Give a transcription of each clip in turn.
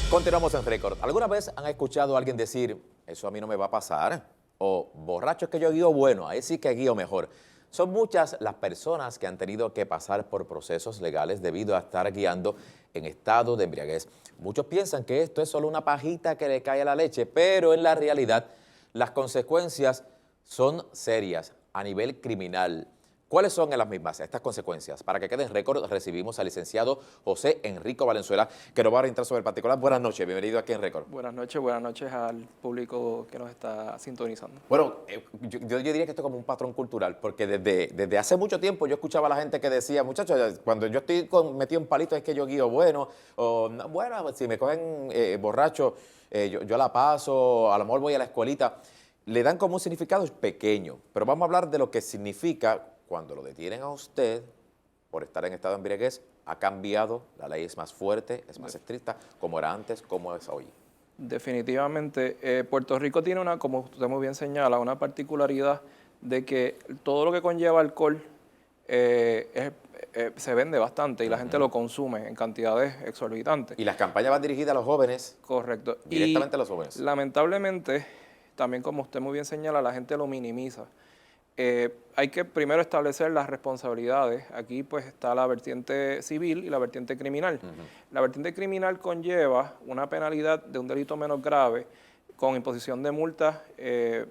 Continuamos en récord. ¿Alguna vez han escuchado a alguien decir, eso a mí no me va a pasar? O borracho es que yo guío bueno, ahí sí que guío mejor. Son muchas las personas que han tenido que pasar por procesos legales debido a estar guiando en estado de embriaguez. Muchos piensan que esto es solo una pajita que le cae a la leche, pero en la realidad las consecuencias son serias a nivel criminal. ¿Cuáles son las mismas estas consecuencias? Para que quede en récord, recibimos al licenciado José Enrico Valenzuela, que nos va a orientar sobre el particular. Buenas noches, bienvenido aquí en récord. Buenas noches al público que nos está sintonizando. Bueno, yo diría que esto es como un patrón cultural, porque desde hace mucho tiempo yo escuchaba a la gente que decía, muchachos, cuando yo estoy metido en palitos es que yo guío bueno, o no, bueno, si me cogen borracho, yo la paso, a lo mejor voy a la escuelita. Le dan como un significado pequeño, pero vamos a hablar de lo que significa cuando lo detienen a usted por estar en estado de embriaguez. Ha cambiado, la ley es más fuerte, es más estricta, como era antes, como es hoy. Definitivamente, Puerto Rico tiene una, como usted muy bien señala, una particularidad de que todo lo que conlleva alcohol se vende bastante y la gente lo consume en cantidades exorbitantes. Y las campañas van dirigidas a los jóvenes. Correcto. Directamente a los jóvenes. Lamentablemente, también como usted muy bien señala, la gente lo minimiza. Hay que primero establecer las responsabilidades. Aquí pues está la vertiente civil y la vertiente criminal. La vertiente criminal conlleva una penalidad de un delito menos grave con imposición de multas, que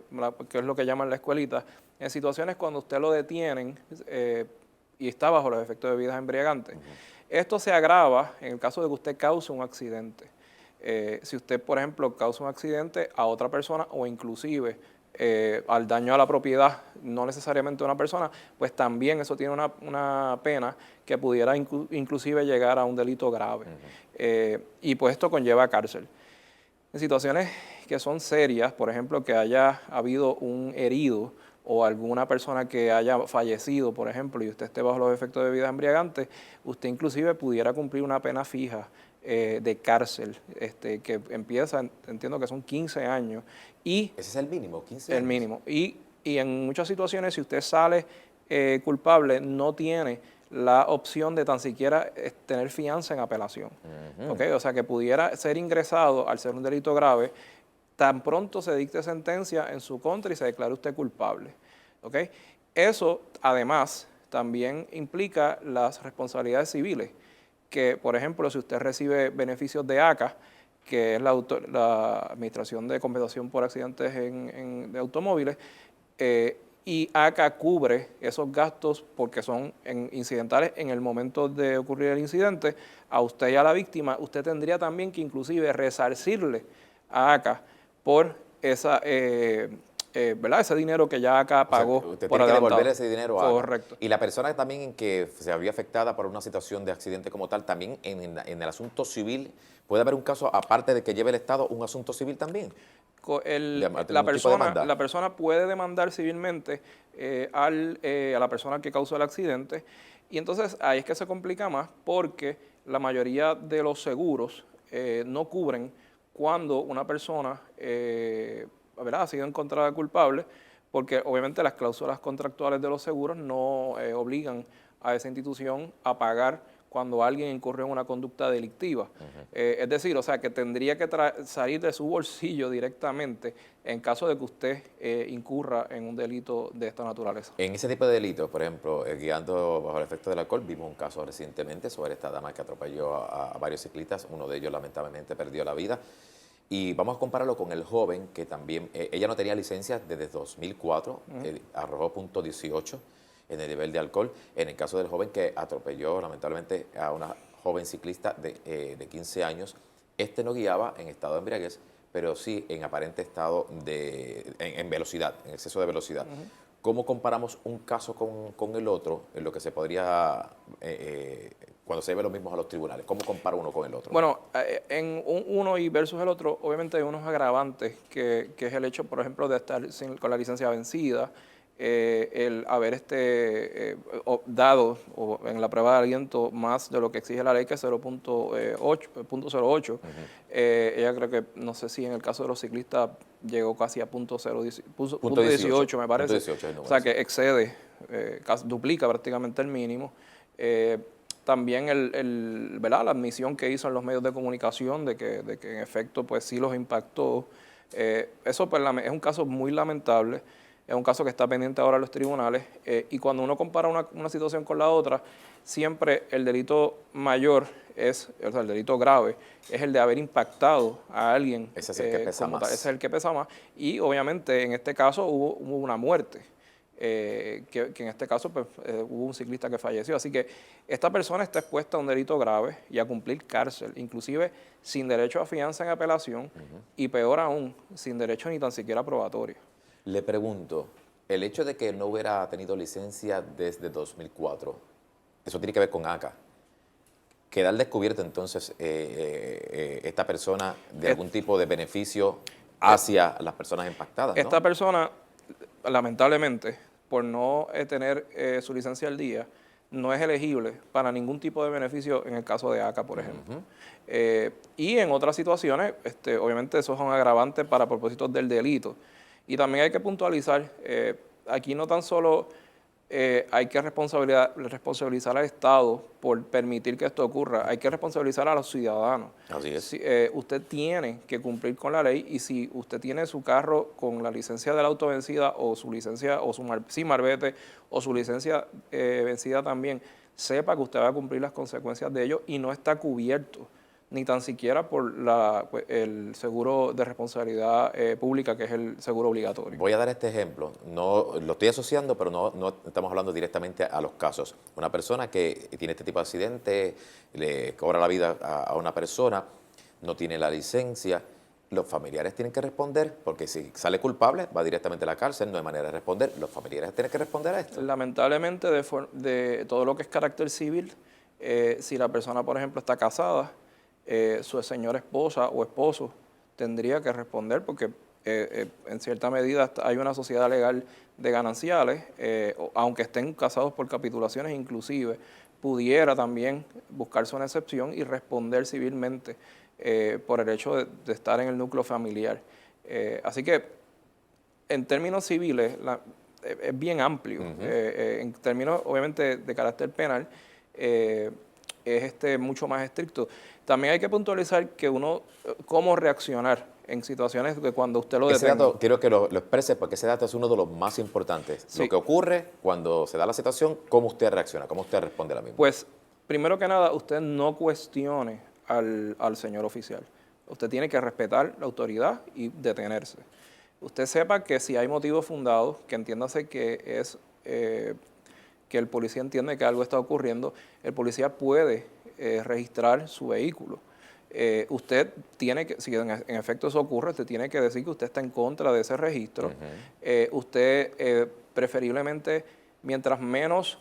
es lo que llaman la escuelita, en situaciones cuando usted lo detienen y está bajo los efectos de bebidas embriagantes. Esto se agrava en el caso de que usted cause un accidente. Si usted, por ejemplo, causa un accidente a otra persona o inclusive al daño a la propiedad, no necesariamente a una persona, pues también eso tiene una pena que pudiera inclusive llegar a un delito grave. Y pues esto conlleva cárcel. En situaciones que son serias, por ejemplo, que haya habido un herido o alguna persona que haya fallecido, por ejemplo, y usted esté bajo los efectos de bebidas embriagantes, usted inclusive pudiera cumplir una pena fija de cárcel, que empieza, entiendo que son 15 años. Y ese es el mínimo, 15 años. El mínimo. Y en muchas situaciones, si usted sale culpable, no tiene la opción de tan siquiera tener fianza en apelación. ¿Okay? O sea, que pudiera ser ingresado al ser un delito grave, tan pronto se dicte sentencia en su contra y se declare usted culpable. ¿Okay? Eso, además, también implica las responsabilidades civiles, que, por ejemplo, si usted recibe beneficios de ACA, que es la Administración de Compensación por Accidentes de Automóviles, y ACA cubre esos gastos porque son incidentales en el momento de ocurrir el incidente, a usted y a la víctima, usted tendría también que inclusive resarcirle a ACA por esa, ¿verdad? Ese dinero que ya ACA pagó. O sea, usted por tiene que adelantado. devolver ese dinero a ACA. Correcto. Y la persona también en que se había afectada por una situación de accidente como tal, también en el asunto civil, ¿puede haber un caso, aparte de que lleve el Estado, un asunto civil también? La persona puede demandar civilmente a la persona que causó el accidente, y entonces ahí es que se complica más porque la mayoría de los seguros no cubren cuando una persona ¿verdad?, ha sido encontrada culpable, porque obviamente las cláusulas contractuales de los seguros no obligan a esa institución a pagar cuando alguien incurre en una conducta delictiva. Es decir, o sea, que tendría que salir de su bolsillo directamente en caso de que usted incurra en un delito de esta naturaleza. En ese tipo de delitos, por ejemplo, guiando bajo el efecto del alcohol, vimos un caso recientemente sobre esta dama que atropelló a varios ciclistas, uno de ellos lamentablemente perdió la vida. Y vamos a compararlo con el joven que también, ella no tenía licencia desde 2004, arrojó punto 18 en el nivel de alcohol. En el caso del joven que atropelló lamentablemente a una joven ciclista de 15 años, este no guiaba en estado de embriaguez, pero sí en aparente estado en velocidad, en exceso de velocidad. ¿Cómo comparamos un caso con el otro en lo que se podría, cuando se ve los mismos a los tribunales? ¿Cómo compara uno con el otro? Bueno, en uno y versus el otro, obviamente hay unos agravantes, que es el hecho, por ejemplo, de estar con la licencia vencida, el haber dado en la prueba de aliento más de lo que exige la ley, que es 0.08. Ella creo que, no sé si en el caso de los ciclistas llegó casi a punto 18, me parece. 18, o sea, que excede, duplica prácticamente el mínimo. también ¿verdad? La admisión que hizo en los medios de comunicación de que en efecto pues sí los impactó. Eso pues, es un caso muy lamentable, es un caso que está pendiente ahora en los tribunales, y cuando uno compara una situación con la otra, siempre el delito mayor o sea, el delito grave, es el de haber impactado a alguien. Ese es el que pesa más. Ese es el que pesa más, y obviamente en este caso hubo una muerte. Que en este caso pues, hubo un ciclista que falleció. Así que esta persona está expuesta a un delito grave y a cumplir cárcel, inclusive sin derecho a fianza en apelación y peor aún, sin derecho ni tan siquiera probatorio. Le pregunto, el hecho de que no hubiera tenido licencia desde 2004, eso tiene que ver con ACA. ¿Queda al descubierto entonces esta persona de algún tipo de beneficio hacia las personas impactadas, ¿no? Esta persona, lamentablemente, por no tener su licencia al día, no es elegible para ningún tipo de beneficio en el caso de ACA, por ejemplo. Y en otras situaciones, obviamente eso es un agravante para propósitos del delito. Y también hay que puntualizar, aquí no tan solo hay que responsabilizar al Estado por permitir que esto ocurra, hay que responsabilizar a los ciudadanos. Así es. Usted tiene que cumplir con la ley, y si usted tiene su carro con la licencia del auto vencida o su licencia o sin marbete o su licencia vencida también, sepa que usted va a cumplir las consecuencias de ello y no está cubierto ni tan siquiera por el seguro de responsabilidad pública, que es el seguro obligatorio. Voy a dar este ejemplo. No lo estoy asociando, pero no estamos hablando directamente a los casos. Una persona que tiene este tipo de accidente, le cobra la vida a una persona, no tiene la licencia, los familiares tienen que responder, porque si sale culpable va directamente a la cárcel, no hay manera de responder. Los familiares tienen que responder a esto. Lamentablemente, de todo lo que es carácter civil, si la persona, por ejemplo, está casada, su señora esposa o esposo tendría que responder, porque en cierta medida hay una sociedad legal de gananciales, aunque estén casados por capitulaciones inclusive, pudiera también buscarse una excepción y responder civilmente por el hecho de estar en el núcleo familiar. Así que en términos civiles es bien amplio. En términos obviamente de carácter penal, es mucho más estricto. También hay que puntualizar que cómo reaccionar en situaciones de cuando usted lo detenga. Ese dato quiero que lo exprese, porque ese dato es uno de los más importantes. Sí. Lo que ocurre cuando se da la situación, cómo usted reacciona, cómo usted responde a la misma. Pues, primero que nada, usted no cuestione al señor oficial. Usted tiene que respetar la autoridad y detenerse. Usted sepa que si hay motivos fundados, que entiéndase que es que el policía entiende que algo está ocurriendo, el policía puede registrar su vehículo. Usted tiene que, si en efecto eso ocurre, usted tiene que decir que usted está en contra de ese registro. Usted preferiblemente, mientras menos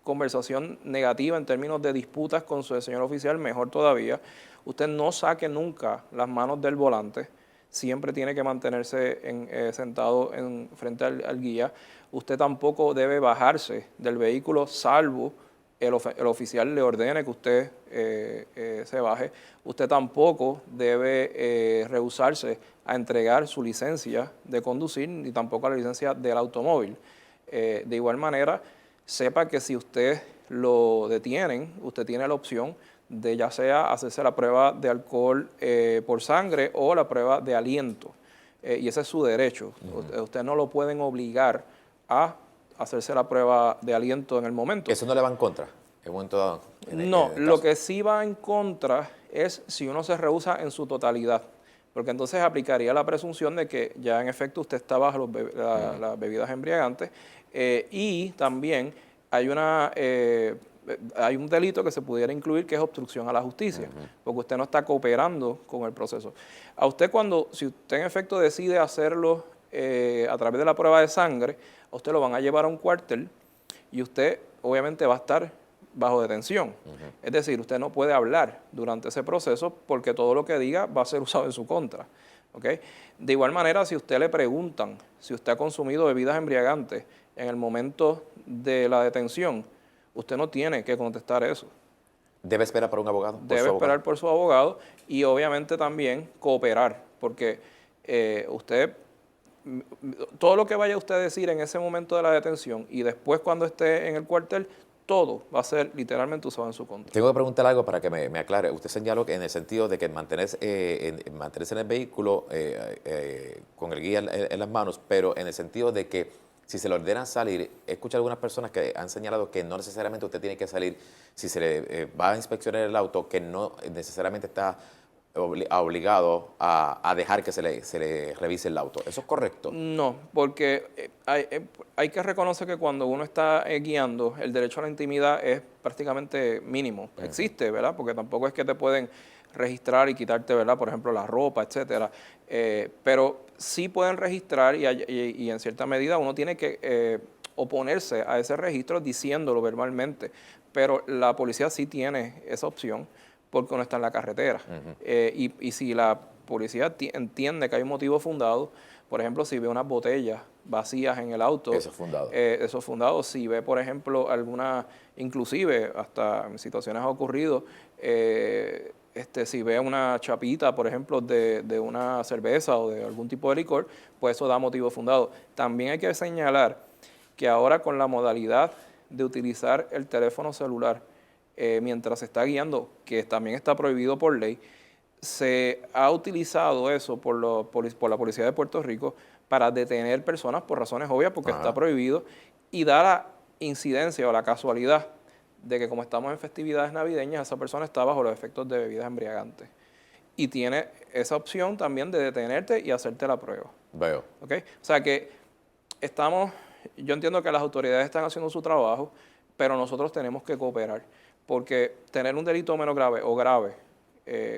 conversación negativa en términos de disputas con su señor oficial, mejor todavía. Usted no saque nunca las manos del volante, siempre tiene que mantenerse sentado frente al guía. Usted tampoco debe bajarse del vehículo, salvo el oficial le ordene que usted se baje. Usted tampoco debe rehusarse a entregar su licencia de conducir, ni tampoco la licencia del automóvil. De igual manera, sepa que si usted lo detienen, usted tiene la opción de ya sea hacerse la prueba de alcohol por sangre o la prueba de aliento. Y ese es su derecho. Usted no lo pueden obligar a hacerse la prueba de aliento en el momento. ¿Eso no le va en contra? En un momento dado, No, lo que sí va en contra es si uno se rehúsa en su totalidad, porque entonces aplicaría la presunción de que ya en efecto usted está bajo las bebidas embriagantes, y también hay un delito que se pudiera incluir, que es obstrucción a la justicia, porque usted no está cooperando con el proceso. A usted si usted en efecto decide hacerlo a través de la prueba de sangre, a usted lo van a llevar a un cuartel y usted obviamente va a estar bajo detención. Es decir, usted no puede hablar durante ese proceso porque todo lo que diga va a ser usado en su contra. ¿Okay? De igual manera, si usted le preguntan si usted ha consumido bebidas embriagantes en el momento de la detención, usted no tiene que contestar eso. ¿Debe esperar por un abogado? Debe esperar por su abogado y obviamente también cooperar, porque todo lo que vaya usted a decir en ese momento de la detención y después cuando esté en el cuartel, todo va a ser literalmente usado en su contra. Tengo que preguntar algo para que me aclare. Usted señaló que en el sentido de que mantenerse en el vehículo con el guía en las manos, pero en el sentido de que si se le ordenan salir, he escuchado algunas personas que han señalado que no necesariamente usted tiene que salir, si se le va a inspeccionar el auto, que no necesariamente está obligado a dejar que se le revise el auto. ¿Eso es correcto? No, porque hay que reconocer que cuando uno está guiando, el derecho a la intimidad es prácticamente mínimo. Existe, ¿verdad? Porque tampoco es que te pueden registrar y quitarte, ¿verdad? Por ejemplo, la ropa, etcétera. Pero sí pueden registrar y en cierta medida uno tiene que oponerse a ese registro diciéndolo verbalmente. Pero la policía sí tiene esa opción porque uno está en la carretera. Y si la policía entiende que hay un motivo fundado, por ejemplo, si ve unas botellas vacías en el auto. Eso es fundado. Eso es fundado. Si ve, por ejemplo, inclusive hasta en situaciones ha ocurrido, si ve una chapita, por ejemplo, de una cerveza o de algún tipo de licor, pues eso da motivo fundado. También hay que señalar que ahora con la modalidad de utilizar el teléfono celular mientras se está guiando, que también está prohibido por ley, se ha utilizado eso por la Policía de Puerto Rico para detener personas por razones obvias, porque está prohibido, y da la incidencia o la casualidad de que como estamos en festividades navideñas, esa persona está bajo los efectos de bebidas embriagantes. Y tiene esa opción también de detenerte y hacerte la prueba. Veo. ¿Okay? O sea que yo entiendo que las autoridades están haciendo su trabajo, pero nosotros tenemos que cooperar. Porque tener un delito menos grave o grave,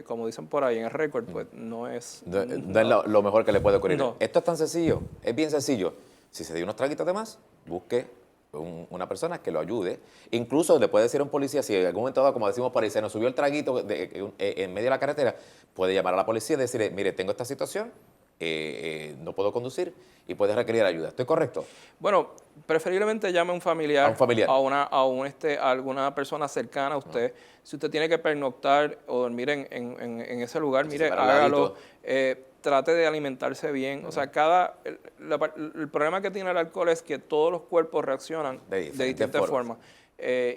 como dicen por ahí en el récord, pues no es... No es lo mejor que le puede ocurrir. No. Esto es tan sencillo, es bien sencillo. Si se dio unos traguitos de más, busque una persona que lo ayude. Incluso le puede decir a un policía, si en algún momento dado, como decimos por ahí, se nos subió el traguito en medio de la carretera, puede llamar a la policía y decirle, mire, tengo esta situación, no puedo conducir y puede requerir ayuda. ¿Estoy correcto? Bueno, preferiblemente llame a un familiar, A un familiar. a alguna persona cercana a usted. Si usted tiene que pernoctar o dormir en ese lugar, mire, hágalo. Trate de alimentarse bien. O sea, el problema que tiene el alcohol es que todos los cuerpos reaccionan de distintas formas.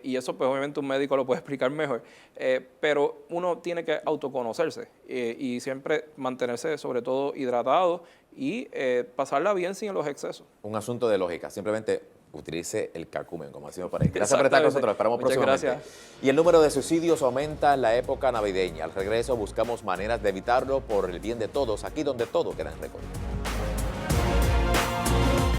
Y eso, pues, obviamente un médico lo puede explicar mejor. Pero uno tiene que autoconocerse y siempre mantenerse, sobre todo, hidratado y pasarla bien sin los excesos. Un asunto de lógica. Simplemente utilice el cacumen, como decimos por ahí. Gracias por estar con nosotros. Esperamos próximamente. Gracias. Y el número de suicidios aumenta en la época navideña. Al regreso buscamos maneras de evitarlo por el bien de todos, aquí donde todo queda en récord.